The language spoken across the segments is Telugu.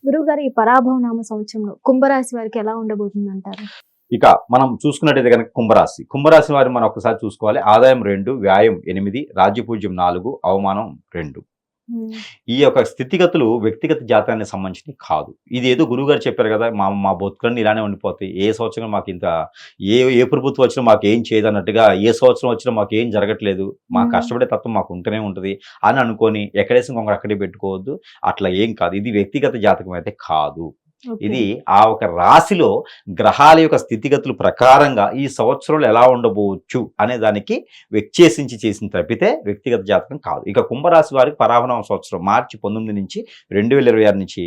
గురువుగారు ఈ పరాభవనామ సంవత్సరంలో కుంభరాశి వారికి ఎలా ఉండబోతుంది అంటారు? ఇక మనం చూసుకున్నట్టయితే కనుక కుంభరాశి వారిని మనం ఒకసారి చూసుకోవాలి. ఆదాయం 2, వ్యయం 8, రాజ్యపూజ్యం 4, అవమానం 2. ఈ యొక్క స్థితిగతులు వ్యక్తిగత జాతకానికి సంబంధించినవి కాదు. ఇది ఏదో గురువుగారు చెప్పారు కదా, మా బతుకులన్నీ ఇలానే ఉండిపోతాయి, ఏ సంవత్సరం మాకు ఇంత ఏ ప్రభుత్వం వచ్చినా మాకు ఏం చేయదు అన్నట్టుగా, ఏ సంవత్సరం వచ్చినా మాకు ఏం జరగట్లేదు, మా కష్టపడే తత్వం మాకు ఉంటూనే ఉంటుంది అని అనుకొని ఎక్కడేసిన కొంగ అక్కడే పెట్టుకోవద్దు. అట్లా ఏం కాదు, ఇది వ్యక్తిగత జాతకం అయితే కాదు. ఇది ఆ ఒక రాశిలో గ్రహాల యొక్క స్థితిగతుల ప్రకారంగా ఈ సంవత్సరంలో ఎలా ఉండబోవచ్చు అనే దానికి వ్యక్తేసించి చేసిన తప్పితే వ్యక్తిగత జాతకం కాదు. ఇక కుంభరాశి వారికి పరాభవనామ సంవత్సరం మార్చి 19 నుంచి 2026 నుంచి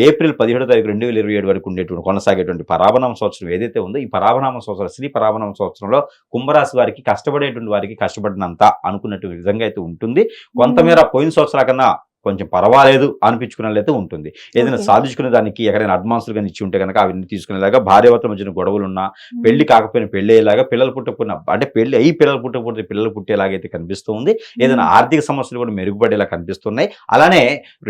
ఏప్రిల్ 17 తారీఖు 2027 వరకు ఉండేటువంటి కొనసాగేటువంటి పరాభవనామ సంవత్సరం ఏదైతే ఉందో, ఈ పరాభవనామ సంవత్సరం శ్రీ పరాభవనామ సంవత్సరంలో కుంభరాశి వారికి కష్టపడేటువంటి వారికి కష్టపడినంత అనుకున్నట్టు విధంగా అయితే ఉంటుంది. కొంతమేర పోయిన సంవత్సరాల కన్నా కొంచెం పర్వాలేదు అనిపించుకునేలాగా ఉంటుంది. ఏదైనా సాధించుకునే దానికి ఎక్కడైనా అడ్వాన్సులు కానీ ఇచ్చి ఉంటే కనుక అవన్నీ తీసుకునేలాగా, భార్యాభర్తల మధ్యన గొడవలు ఉన్నా, పెళ్లి కాకపోయినా పెళ్లి అయ్యేలాగా, పిల్లలు పుట్టకపోయినా అంటే పెళ్లి అయ్యి పిల్లలు పుట్టేలాగైతే కనిపిస్తుంది. ఏదైనా ఆర్థిక సమస్యలు కూడా మెరుగుపడేలా కనిపిస్తున్నాయి. అలానే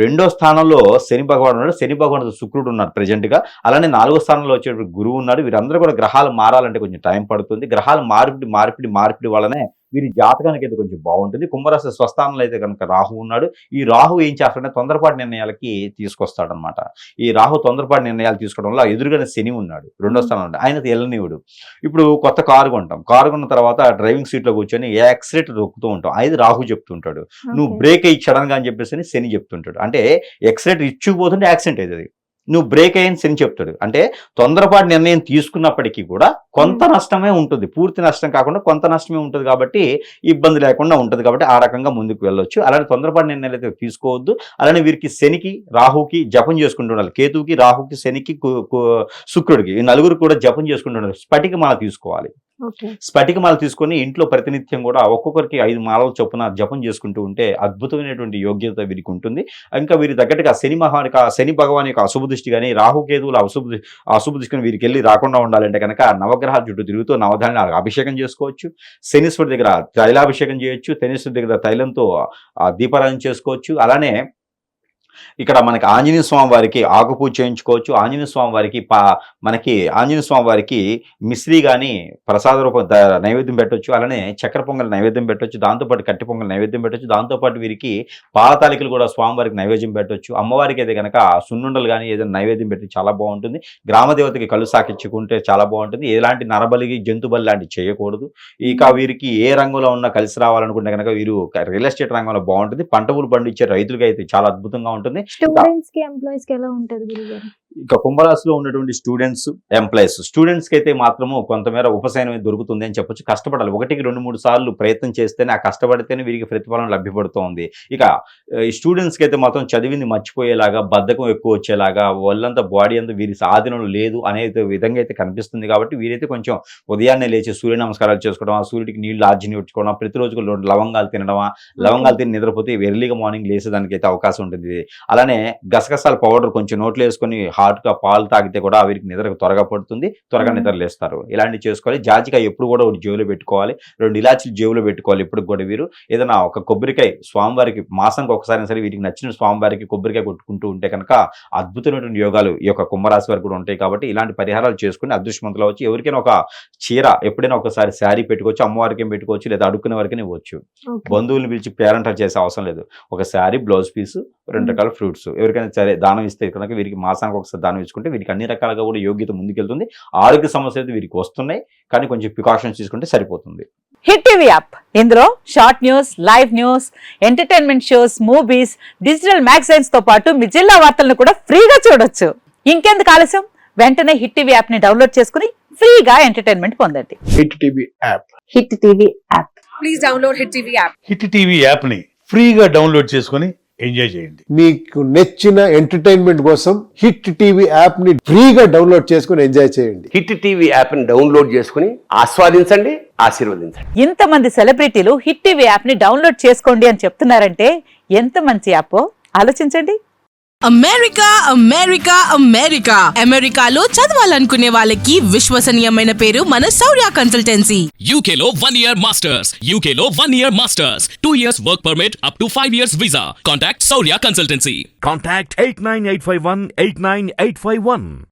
2వ స్థానంలో శని భగవానుడు శుక్రుడు ఉన్నారు ప్రెజెంట్ గా. అలానే 4వ స్థానంలో వచ్చేటువంటి గురువు ఉన్నాడు. వీరందరూ కూడా గ్రహాలు మారాలంటే కొంచెం టైం పడుతుంది. గ్రహాలు మార్పిడి వల్లనే వీరి జాతకానికి అయితే కొంచెం బాగుంటుంది. కుంభరాశి స్వస్థానంలో అయితే కనుక రాహు ఉన్నాడు. ఈ రాహు ఏం చేస్తాడంటే తొందరపాటు నిర్ణయాలకి తీసుకొస్తాడనమాట. ఈ రాహు తొందరపాటు నిర్ణయాలు తీసుకోవడం వల్ల ఎదురుగానే శని ఉన్నాడు 2వ స్థానంలో, ఆయన ఎల్లనీవుడు. ఇప్పుడు కొత్త కారు కొంటాం, కారు కొన్న తర్వాత డ్రైవింగ్ సీట్లో కూర్చొని యాక్సిలేటర్ దొక్కుతూ ఉంటాం, అది రాహు చెప్తుంటాడు. నువ్వు బ్రేక్ అయ్యి సడన్ గా అని చెప్పేసి శని చెప్తుంటాడు. అంటే ఎక్సిలేటర్ ఇచ్చుకుపోతుంటే యాక్సిడెంట్ అవుతుంది, నువ్వు బ్రేక్ అయ్యని శని చెప్తాడు. అంటే తొందరపాటు నిర్ణయం తీసుకున్నప్పటికీ కూడా కొంత నష్టమే ఉంటుంది, పూర్తి నష్టం కాకుండా కొంత నష్టమే ఉంటుంది. కాబట్టి ఇబ్బంది లేకుండా ఉంటుంది. కాబట్టి ఆ రకంగా ముందుకు వెళ్ళొచ్చు. అలానే తొందరపాటు నిర్ణయాలు అయితే తీసుకోవద్దు. అలానే వీరికి శనికి రాహుకి జపం చేసుకుంటూ ఉండాలి. కేతువుకి, రాహుకి, శనికి, శుక్రుడికి, ఈ నలుగురు కూడా జపం చేసుకుంటూ ఉండాలి. స్ఫటికమాల తీసుకోవాలి. స్ఫటికమాల తీసుకొని ఇంట్లో ప్రతినిత్యం కూడా ఒక్కొక్కరికి 5 మాలల చొప్పున జపం చేసుకుంటూ ఉంటే అద్భుతమైనటువంటి యోగ్యత వీరికి ఉంటుంది. ఇంకా వీరి తగ్గట్టుగా శని భగవాన్ యొక్క అశుభ దృష్టి కానీ, రాహుకేతువుల అశుభ దృష్టిని వీరికి వెళ్ళి రాకుండా ఉండాలంటే కనుక నవగ్రహాల చుట్టూ తిరుగుతూ నవధాన్యాలకు అభిషేకం చేసుకోవచ్చు. శనీశ్వరి దగ్గర తైలాభిషేకం చేయొచ్చు. శనీశ్వరి దగ్గర తైలంతో దీపారాధన చేసుకోవచ్చు. అలానే ఇక్కడ మనకి ఆంజనేయ స్వామి వారికి ఆకుపూజ చేయించుకోవచ్చు. ఆంజనేయ స్వామి వారికి మిశ్రీ కానీ ప్రసాద రూపం నైవేద్యం పెట్టవచ్చు. అలానే చక్కెర పొంగల్ నైవేద్యం పెట్టవచ్చు. దాంతోపాటు కట్టి పొంగల్ నైవేద్యం పెట్టవచ్చు. దాంతోపాటు వీరికి పాల తాలికలు కూడా స్వామివారికి నైవేద్యం పెట్టవచ్చు. అమ్మవారికి అయితే కనుక సున్నుండలు కానీ ఏదైనా నైవేద్యం పెట్టి చాలా బాగుంటుంది. గ్రామదేవతకి కళ్ళు సాకించుకుంటే చాలా బాగుంటుంది. ఎలాంటి నరబలికి, జంతుబలి లాంటివి చేయకూడదు. ఇక వీరికి ఏ రంగంలో ఉన్నా కలిసి రావాలనుకుంటే కనుక వీరు రియల్ ఎస్టేట్ రంగంలో బాగుంటుంది. పంటలు పండించే రైతులకి అయితే చాలా అద్భుతంగా ఉంటుంది. స్టూడెంట్స్ కి, ఎంప్లాయీస్ కి ఎలా ఉంటుంది గురుగారు? ఇక కుంభరాశిలో ఉన్నటువంటి స్టూడెంట్స్ కి అయితే మాత్రము కొంతమేర ఉపశమనం దొరుకుతుంది అని చెప్పొచ్చు. కష్టపడాలి, 1-2-3 సార్లు ప్రయత్నం చేస్తేనే, ఆ కష్టపడితేనే వీరికి ప్రతిఫలం లభ్యపడుతోంది. ఇక ఈ స్టూడెంట్స్ కి అయితే మాత్రం చదివింది మర్చిపోయేలాగా, బద్ధకం ఎక్కువ వచ్చేలాగా, ఒళ్ళంతా బాడీ అంతా వీరి సాధనలు లేదు అనే విధంగా అయితే కనిపిస్తుంది. కాబట్టి వీరైతే కొంచెం ఉదయాన్నే లేచి సూర్య నమస్కారాలు చేసుకోవడం, ఆ సూర్యుడికి నీళ్లు ఆర్జిని పెట్టుకోవడం, ప్రతిరోజు 2 లవంగాలు తినడమా, లవంగాలు తిని నిద్రపోతే ఎర్లీగా మార్నింగ్ లేసేదానికి అయితే అవకాశం ఉంటుంది. అలానే గసగసాల పౌడర్ కొంచెం నోట్లో వేసుకొని హాట్గా పాలు తాగితే కూడా వీరికి నిద్రకు త్వరగా పడుతుంది, త్వరగా నిద్రలేస్తారు. ఇలాంటివి చేసుకోవాలి. జాజికాయ ఎప్పుడు కూడా ఒకటి జేబులో పెట్టుకోవాలి. 2 ఇలాచీలు జేబులో పెట్టుకోవాలి. ఇప్పుడు కూడా వీరు ఏదైనా ఒక కొబ్బరికాయ స్వామివారికి మాసానికి ఒకసారి సరే వీరికి నచ్చిన స్వామివారికి కొబ్బరికాయ కొట్టుకుంటూ ఉంటే కనుక అద్భుతమైనటువంటి యోగాలు ఈ యొక్క కుంభరాశి వారికి కూడా ఉంటాయి. కాబట్టి ఇలాంటి పరిహారాలు చేసుకుని అదృష్టవంతులు అవ్వచ్చు. ఎవరికైనా ఒక చీర ఎప్పుడైనా ఒకసారి శారీ పెట్టుకోవచ్చు, అమ్మవారికి పెట్టుకోవచ్చు, లేదా అడుక్కునే వారికి ఇవ్వచ్చు. బంధువులను పిలిచి పేరెంటల్ చేసే అవసరం లేదు. ఒక శారీ, బ్లౌజ్ పీస్, 2 రకాల ఫ్రూట్స్ ఎవరికైనా సరే దానం ఇస్తే కనుక వీరికి మాసానికి ఒకసారి దానం ఇచ్చుకుంటే వీరికి అన్ని రకాలుగా కూడా యోగ్యత ముందుకెళ్తుంది. ఆరోగ్య సమస్యలు అయితే వీరికి వస్తున్నాయి, కానీ కొంచెం ప్రికాషన్స్ తీసుకుంటే సరిపోతుంది. హిట్ టీవీ యాప్, ఇందులో short news, live news, entertainment shows, movies, digital magazines తో పాటు మీ జిల్లా వార్తలను కూడా ఫ్రీగా చూడొచ్చు. ఇంకెందుకు ఆలస్యం, వెంటనే హిట్ టీవీ యాప్ ని డౌన్లోడ్ చేసుకుని ఫ్రీగా ఎంటర్టైన్మెంట్ పొందండి. Hit TV app. Hit TV app. Please download hit TV app. Hit TV app ని ఫ్రీగా డౌన్లోడ్ చేసుకుని ఎంజాయ్ చేయండి. మీకు నచ్చిన ఎంటర్టైన్మెంట్ కోసం హిట్ టీవీ యాప్ ని ఫ్రీగా డౌన్లోడ్ చేసుకుని ఎంజాయ్ చేయండి. హిట్ టీవీ యాప్ ని డౌన్లోడ్ చేసుకుని ఆస్వాదించండి, ఆశీర్వదించండి. ఇంతమంది సెలబ్రిటీలు హిట్ టీవీ యాప్ ని డౌన్లోడ్ చేసుకోండి అని చెప్తున్నారంటే ఎంత మంచి యాప్ ఆలోచించండి. అమెరికా అమెరికా అమెరికా అమెరికాలో చదవాలనుకునే వాళ్ళకి విశ్వసనీయమైన పేరు మన శౌర్య consultancy. UK Law 1 Year Masters. UK Law 1 Year Masters. 2 years work permit up to 5 years visa. Contact Saurya Consultancy. Contact 89851 89851.